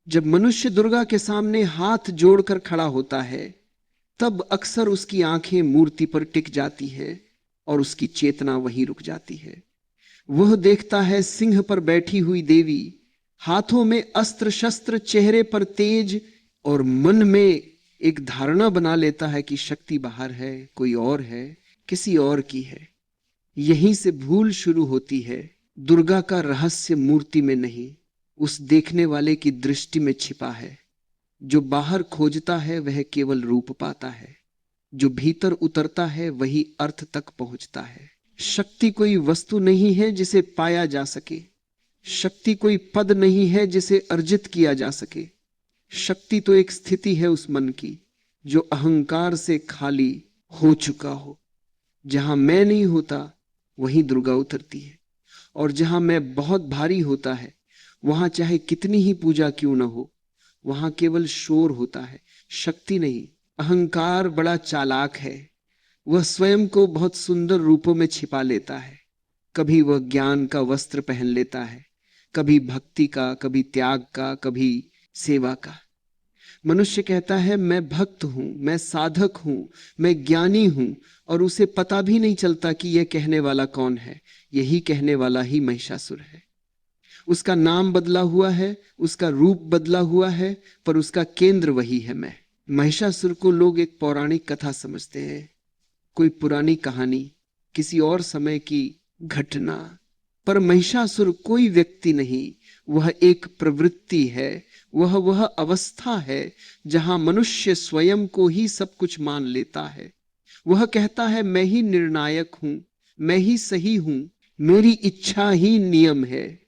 जब मनुष्य दुर्गा के सामने हाथ जोड़कर खड़ा होता है, तब अक्सर उसकी आंखें मूर्ति पर टिक जाती है और उसकी चेतना वहीं रुक जाती है। वह देखता है सिंह पर बैठी हुई देवी, हाथों में अस्त्र शस्त्र, चेहरे पर तेज, और मन में एक धारणा बना लेता है कि शक्ति बाहर है, कोई और है, किसी और की है। यहीं से भूल शुरू होती है। दुर्गा का रहस्य मूर्ति में नहीं, उस देखने वाले की दृष्टि में छिपा है। जो बाहर खोजता है वह केवल रूप पाता है, जो भीतर उतरता है वही अर्थ तक पहुंचता है। शक्ति कोई वस्तु नहीं है जिसे पाया जा सके, शक्ति कोई पद नहीं है जिसे अर्जित किया जा सके। शक्ति तो एक स्थिति है उस मन की जो अहंकार से खाली हो चुका हो। जहां मैं नहीं होता वहीं दुर्गा उतरती है, और जहां मैं बहुत भारी होता है वहां चाहे कितनी ही पूजा क्यों न हो, वहां केवल शोर होता है, शक्ति नहीं। अहंकार बड़ा चालाक है, वह स्वयं को बहुत सुंदर रूपों में छिपा लेता है। कभी वह ज्ञान का वस्त्र पहन लेता है, कभी भक्ति का, कभी त्याग का, कभी सेवा का। मनुष्य कहता है मैं भक्त हूं, मैं साधक हूं, मैं ज्ञानी हूं, और उसे पता भी नहीं चलता कि यह कहने वाला कौन है। यही कहने वाला ही महिषासुर है। उसका नाम बदला हुआ है, उसका रूप बदला हुआ है, पर उसका केंद्र वही है मैं। महिषासुर को लोग एक पौराणिक कथा समझते हैं, कोई पुरानी कहानी, किसी और समय की घटना। पर महिषासुर कोई व्यक्ति नहीं, वह एक प्रवृत्ति है, वह अवस्था है जहां मनुष्य स्वयं को ही सब कुछ मान लेता है। वह कहता है मैं ही निर्णायक हूं, मैं ही सही हूं, मेरी इच्छा ही नियम है।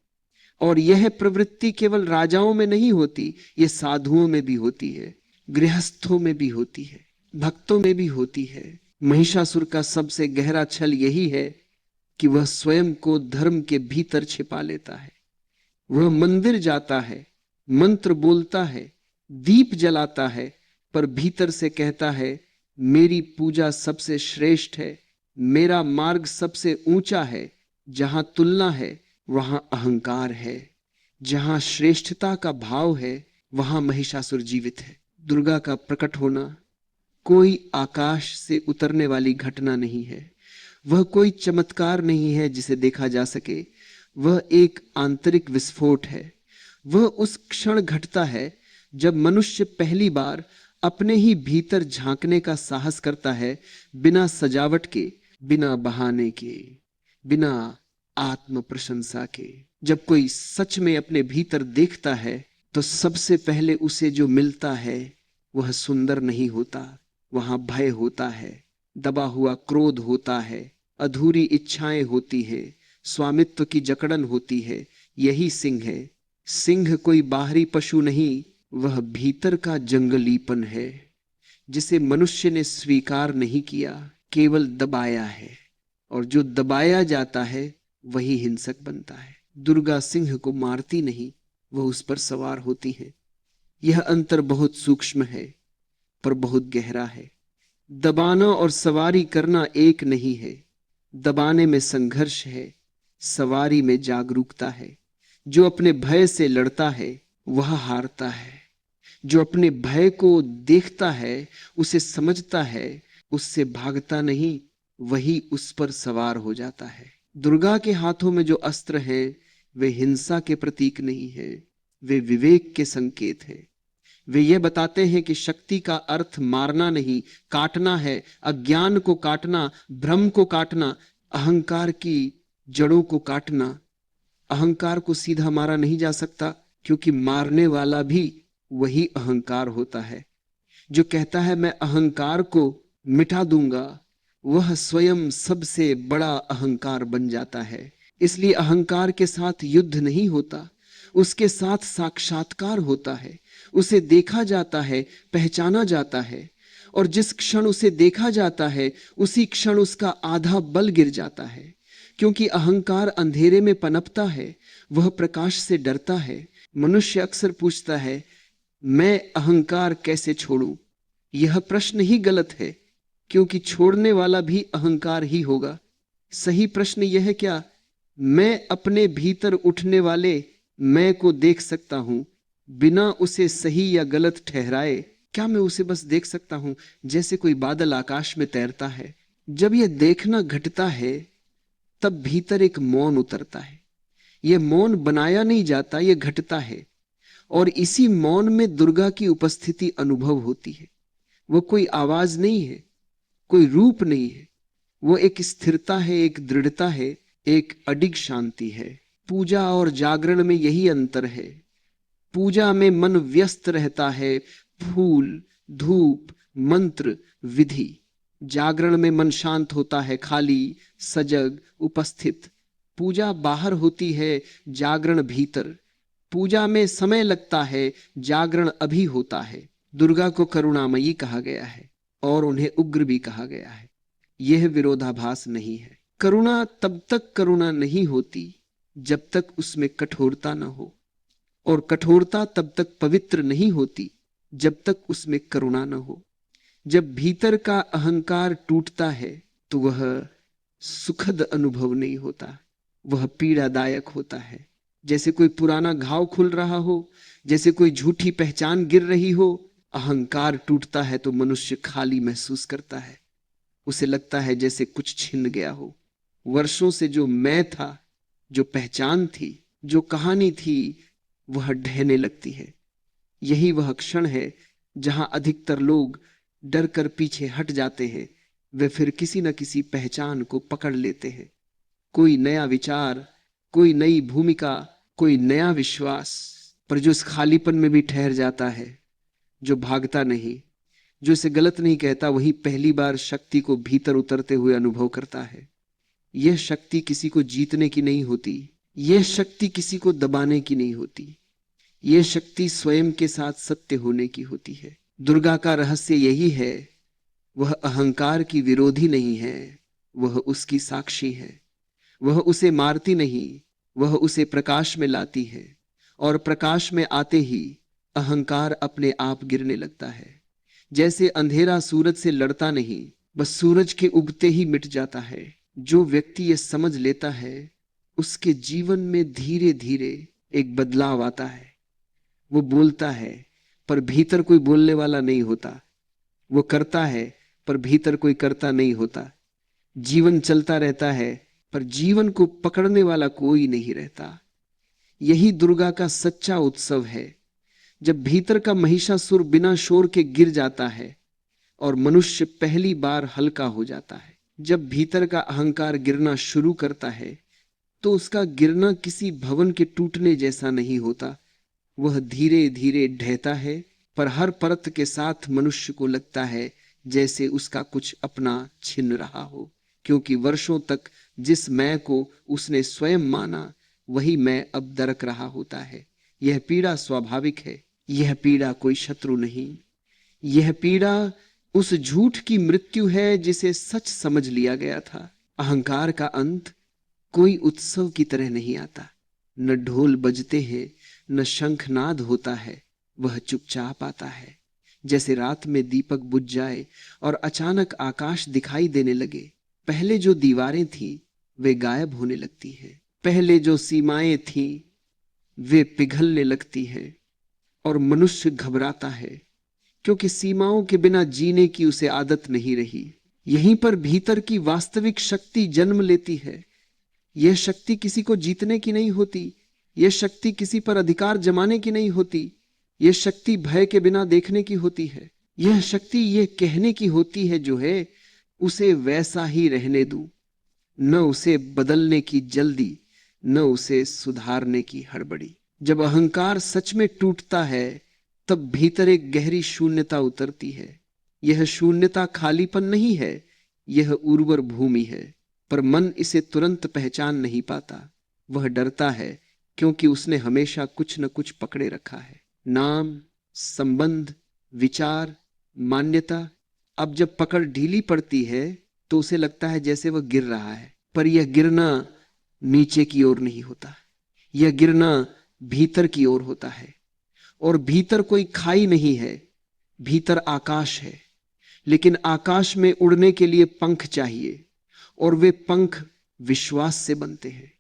और यह प्रवृत्ति केवल राजाओं में नहीं होती, यह साधुओं में भी होती है, गृहस्थों में भी होती है, भक्तों में भी होती है। महिषासुर का सबसे गहरा छल यही है कि वह स्वयं को धर्म के भीतर छिपा लेता है। वह मंदिर जाता है, मंत्र बोलता है, दीप जलाता है, पर भीतर से कहता है मेरी पूजा सबसे श्रेष्ठ है, मेरा मार्ग सबसे ऊंचा है। जहां तुलना है वहां अहंकार है, जहां श्रेष्ठता का भाव है वहां महिषासुर जीवित है। दुर्गा का प्रकट होना कोई आकाश से उतरने वाली घटना नहीं है, वह कोई चमत्कार नहीं है जिसे देखा जा सके। वह एक आंतरिक विस्फोट है। वह उस क्षण घटता है जब मनुष्य पहली बार अपने ही भीतर झांकने का साहस करता है, बिना सजावट के, बिना बहाने के, बिना आत्म प्रशंसा के। जब कोई सच में अपने भीतर देखता है तो सबसे पहले उसे जो मिलता है वह सुंदर नहीं होता, वहां भय होता है, दबा हुआ क्रोध होता है, अधूरी इच्छाएं होती है, स्वामित्व की जकड़न होती है। यही सिंह है। सिंह कोई बाहरी पशु नहीं, वह भीतर का जंगलीपन है जिसे मनुष्य ने स्वीकार नहीं किया, केवल दबाया है। और जो दबाया जाता है वही हिंसक बनता है। दुर्गा सिंह को मारती नहीं, वह उस पर सवार होती है। यह अंतर बहुत सूक्ष्म है पर बहुत गहरा है। दबाना और सवारी करना एक नहीं है। दबाने में संघर्ष है, सवारी में जागरूकता है। जो अपने भय से लड़ता है वह हारता है। जो अपने भय को देखता है, उसे समझता है, उससे भागता नहीं, वही उस पर सवार हो जाता है। दुर्गा के हाथों में जो अस्त्र हैं वे हिंसा के प्रतीक नहीं है, वे विवेक के संकेत हैं। वे ये बताते हैं कि शक्ति का अर्थ मारना नहीं, काटना है। अज्ञान को काटना, भ्रम को काटना, अहंकार की जड़ों को काटना। अहंकार को सीधा मारा नहीं जा सकता, क्योंकि मारने वाला भी वही अहंकार होता है। जो कहता है मैं अहंकार को मिटा दूंगा, वह स्वयं सबसे बड़ा अहंकार बन जाता है। इसलिए अहंकार के साथ युद्ध नहीं होता, उसके साथ साक्षात्कार होता है। उसे देखा जाता है, पहचाना जाता है, और जिस क्षण उसे देखा जाता है उसी क्षण उसका आधा बल गिर जाता है। क्योंकि अहंकार अंधेरे में पनपता है, वह प्रकाश से डरता है। मनुष्य अक्सर पूछता है मैं अहंकार कैसे छोड़ूं? यह प्रश्न ही गलत है, क्योंकि छोड़ने वाला भी अहंकार ही होगा। सही प्रश्न यह है क्या मैं अपने भीतर उठने वाले मैं को देख सकता हूं, बिना उसे सही या गलत ठहराए। क्या मैं उसे बस देख सकता हूं जैसे कोई बादल आकाश में तैरता है? जब यह देखना घटता है तब भीतर एक मौन उतरता है। यह मौन बनाया नहीं जाता, यह घटता है। और इसी मौन में दुर्गा की उपस्थिति अनुभव होती है। वो कोई आवाज नहीं है, कोई रूप नहीं है, वो एक स्थिरता है, एक दृढ़ता है, एक अडिग शांति है। पूजा और जागरण में यही अंतर है। पूजा में मन व्यस्त रहता है, फूल, धूप, मंत्र, विधि। जागरण में मन शांत होता है, खाली, सजग, उपस्थित। पूजा बाहर होती है, जागरण भीतर। पूजा में समय लगता है, जागरण अभी होता है। दुर्गा को करुणामयी कहा गया है और उन्हें उग्र भी कहा गया है। यह विरोधाभास नहीं है। करुणा तब तक करुणा नहीं होती जब तक उसमें कठोरता न हो, और कठोरता तब तक पवित्र नहीं होती जब तक उसमें करुणा न हो। जब भीतर का अहंकार टूटता है तो वह सुखद अनुभव नहीं होता, वह पीड़ादायक होता है। जैसे कोई पुराना घाव खुल रहा हो, जैसे कोई झूठी पहचान गिर रही हो। अहंकार टूटता है तो मनुष्य खाली महसूस करता है। उसे लगता है जैसे कुछ छिन गया हो। वर्षों से जो मैं था, जो पहचान थी, जो कहानी थी, वह ढहने लगती है। यही वह क्षण है जहां अधिकतर लोग डर कर पीछे हट जाते हैं। वे फिर किसी न किसी पहचान को पकड़ लेते हैं। कोई नया विचार, कोई नई भूमिका, कोई नया विश्वास। पर जो इस खालीपन में भी ठहर जाता है, जो भागता नहीं, जो इसे गलत नहीं कहता, वही पहली बार शक्ति को भीतर उतरते हुए अनुभव करता है। यह शक्ति किसी को जीतने की नहीं होती, यह शक्ति किसी को दबाने की नहीं होती, यह शक्ति स्वयं के साथ सत्य होने की होती है। दुर्गा का रहस्य यही है, वह अहंकार की विरोधी नहीं है, वह उसकी साक्षी है। वह उसे मारती नहीं, वह उसे प्रकाश में लाती है। और प्रकाश में आते ही अहंकार अपने आप गिरने लगता है। जैसे अंधेरा सूरज से लड़ता नहीं, बस सूरज के उगते ही मिट जाता है। जो व्यक्ति ये समझ लेता है, उसके जीवन में धीरे धीरे एक बदलाव आता है। वो बोलता है पर भीतर कोई बोलने वाला नहीं होता। वो करता है पर भीतर कोई करता नहीं होता। जीवन चलता रहता है पर जीवन को पकड़ने वाला कोई नहीं रहता। यही दुर्गा का सच्चा उत्सव है। जब भीतर का महिषासुर बिना शोर के गिर जाता है और मनुष्य पहली बार हल्का हो जाता है। जब भीतर का अहंकार गिरना शुरू करता है तो उसका गिरना किसी भवन के टूटने जैसा नहीं होता। वह धीरे धीरे ढहता है, पर हर परत के साथ मनुष्य को लगता है जैसे उसका कुछ अपना छिन रहा हो, क्योंकि वर्षों तक जिस मैं को उसने स्वयं माना, वही मैं अब दरक रहा होता है। यह पीड़ा स्वाभाविक है, यह पीड़ा कोई शत्रु नहीं। यह पीड़ा उस झूठ की मृत्यु है जिसे सच समझ लिया गया था। अहंकार का अंत कोई उत्सव की तरह नहीं आता। न ढोल बजते हैं, न शंखनाद होता है, वह चुपचाप आता है। जैसे रात में दीपक बुझ जाए और अचानक आकाश दिखाई देने लगे। पहले जो दीवारें थी वे गायब होने लगती हैं। पहले जो सीमाएं थी वे पिघलने लगती हैं और मनुष्य घबराता है, क्योंकि सीमाओं के बिना जीने की उसे आदत नहीं रही। यहीं पर भीतर की वास्तविक शक्ति जन्म लेती है। यह शक्ति किसी को जीतने की नहीं होती, यह शक्ति किसी पर अधिकार जमाने की नहीं होती, यह शक्ति भय के बिना देखने की होती है। यह शक्ति यह कहने की होती है, जो है उसे वैसा ही रहने दूं, न उसे बदलने की जल्दी, न उसे सुधारने की हड़बड़ी। जब अहंकार सच में टूटता है तब भीतर एक गहरी शून्यता उतरती है। यह शून्यता खालीपन नहीं है, यह उर्वर भूमि है। पर मन इसे तुरंत पहचान नहीं पाता। वह डरता है क्योंकि उसने हमेशा कुछ न कुछ पकड़े रखा है। नाम, संबंध, विचार, मान्यता। अब जब पकड़ ढीली पड़ती है तो उसे लगता है जैसे वह गिर रहा है, पर यह गिरना नीचे की ओर नहीं होता, यह गिरना भीतर की ओर होता है। और भीतर कोई खाई नहीं है, भीतर आकाश है। लेकिन आकाश में उड़ने के लिए पंख चाहिए, और वे पंख विश्वास से बनते हैं।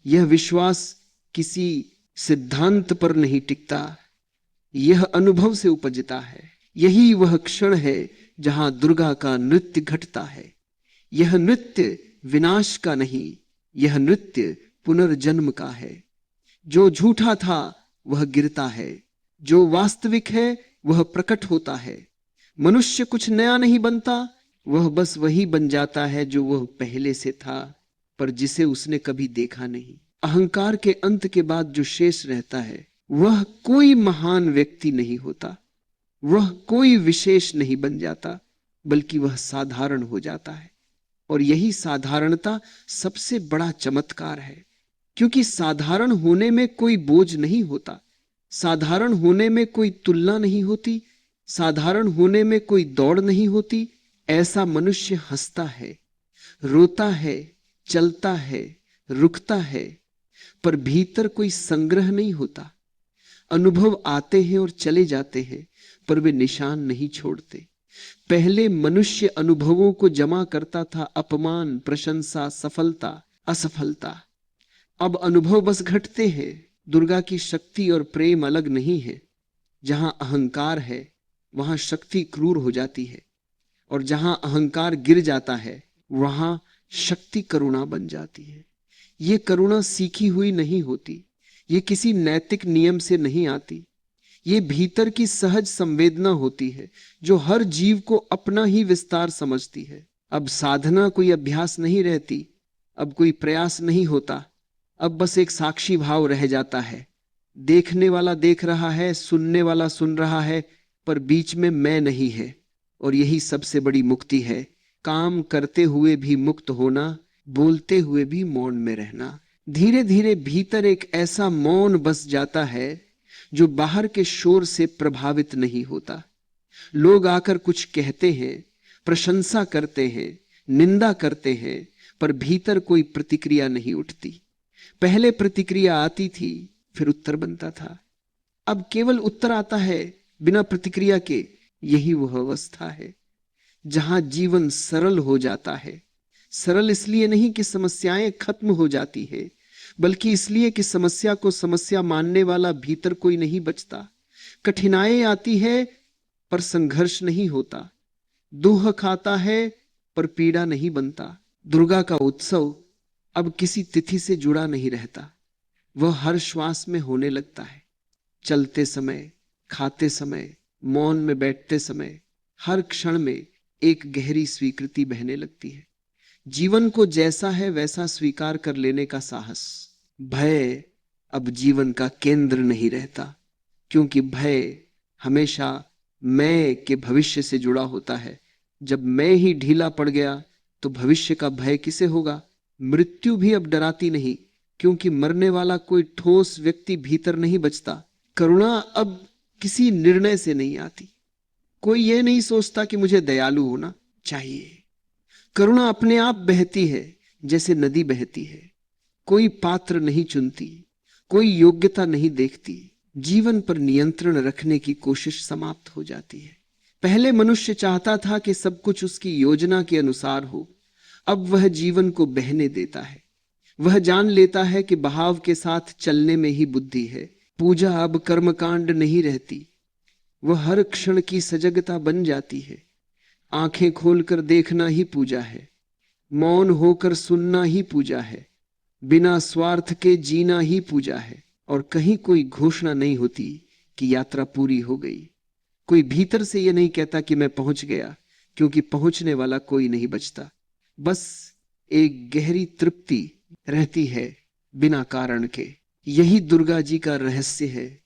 यह विश्वास किसी सिद्धांत पर नहीं टिकता, यह अनुभव से उपजता है। यही वह क्षण है जहां दुर्गा का नृत्य घटता है। यह नृत्य विनाश का नहीं, यह नृत्य पुनर्जन्म का है। जो झूठा था वह गिरता है, जो वास्तविक है वह प्रकट होता है। मनुष्य कुछ नया नहीं बनता, वह बस वही बन जाता है जो वह पहले से था, पर जिसे उसने कभी देखा नहीं। अहंकार के अंत के बाद जो शेष रहता है वह कोई महान व्यक्ति नहीं होता, वह कोई विशेष नहीं बन जाता, बल्कि वह साधारण हो जाता है। और यही साधारणता सबसे बड़ा चमत्कार है, क्योंकि साधारण होने में कोई बोझ नहीं होता, साधारण होने में कोई तुलना नहीं होती, साधारण होने में कोई दौड़ नहीं होती। ऐसा मनुष्य हंसता है, रोता है, चलता है, रुकता है, पर भीतर कोई संग्रह नहीं होता। अनुभव आते हैं और चले जाते हैं, पर वे निशान नहीं छोड़ते। पहले मनुष्य अनुभवों को जमा करता था, अपमान, प्रशंसा, सफलता, असफलता। अब अनुभव बस घटते हैं। दुर्गा की शक्ति और प्रेम अलग नहीं है। जहां अहंकार है वहां शक्ति क्रूर हो जाती है, और जहां अहंकार गिर जाता है वहां शक्ति करुणा बन जाती है। ये करुणा सीखी हुई नहीं होती, ये किसी नैतिक नियम से नहीं आती, ये भीतर की सहज संवेदना होती है जो हर जीव को अपना ही विस्तार समझती है। अब साधना कोई अभ्यास नहीं रहती, अब कोई प्रयास नहीं होता, अब बस एक साक्षी भाव रह जाता है। देखने वाला देख रहा है, सुनने वाला सुन रहा है, पर बीच में मैं नहीं है। और यही सबसे बड़ी मुक्ति है, काम करते हुए भी मुक्त होना, बोलते हुए भी मौन में रहना। धीरे धीरे भीतर एक ऐसा मौन बस जाता है जो बाहर के शोर से प्रभावित नहीं होता। लोग आकर कुछ कहते हैं, प्रशंसा करते हैं, निंदा करते हैं, पर भीतर कोई प्रतिक्रिया नहीं उठती। पहले प्रतिक्रिया आती थी, फिर उत्तर बनता था। अब केवल उत्तर आता है बिना प्रतिक्रिया के। यही वह अवस्था है जहां जीवन सरल हो जाता है। सरल इसलिए नहीं कि समस्याएं खत्म हो जाती है, बल्कि इसलिए कि समस्या को समस्या मानने वाला भीतर कोई नहीं बचता। कठिनाई आती है पर संघर्ष नहीं होता, दुख खाता है पर पीड़ा नहीं बनता। दुर्गा का उत्सव अब किसी तिथि से जुड़ा नहीं रहता, वह हर श्वास में होने लगता है। चलते समय, खाते समय, मौन में बैठते समय, हर क्षण में एक गहरी स्वीकृति बहने लगती है। जीवन को जैसा है वैसा स्वीकार कर लेने का साहस। भय अब जीवन का केंद्र नहीं रहता, क्योंकि भय हमेशा मैं के भविष्य से जुड़ा होता है। जब मैं ही ढीला पड़ गया तो भविष्य का भय किसे होगा। मृत्यु भी अब डराती नहीं, क्योंकि मरने वाला कोई ठोस व्यक्ति भीतर नहीं बचता। करुणा अब किसी निर्णय से नहीं आती। कोई यह नहीं सोचता कि मुझे दयालु होना चाहिए। करुणा अपने आप बहती है, जैसे नदी बहती है। कोई पात्र नहीं चुनती, कोई योग्यता नहीं देखती। जीवन पर नियंत्रण रखने की कोशिश समाप्त हो जाती है। पहले मनुष्य चाहता था कि सब कुछ उसकी योजना के अनुसार हो, अब वह जीवन को बहने देता है। वह जान लेता है कि बहाव के साथ चलने में ही बुद्धि है। पूजा अब कर्मकांड नहीं रहती, वह हर क्षण की सजगता बन जाती है। आंखें खोलकर देखना ही पूजा है, मौन होकर सुनना ही पूजा है, बिना स्वार्थ के जीना ही पूजा है। और कहीं कोई घोषणा नहीं होती कि यात्रा पूरी हो गई। कोई भीतर से यह नहीं कहता कि मैं पहुंच गया, क्योंकि पहुंचने वाला कोई नहीं बचता। बस एक गहरी तृप्ति रहती है बिना कारण के। यही दुर्गा जी का रहस्य है,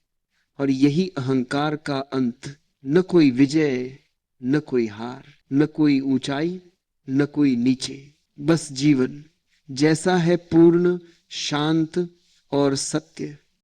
और यही अहंकार का अंत। न कोई विजय, न कोई हार, न कोई ऊंचाई, न कोई नीचे, बस जीवन जैसा है पूर्ण, शांत और सत्य।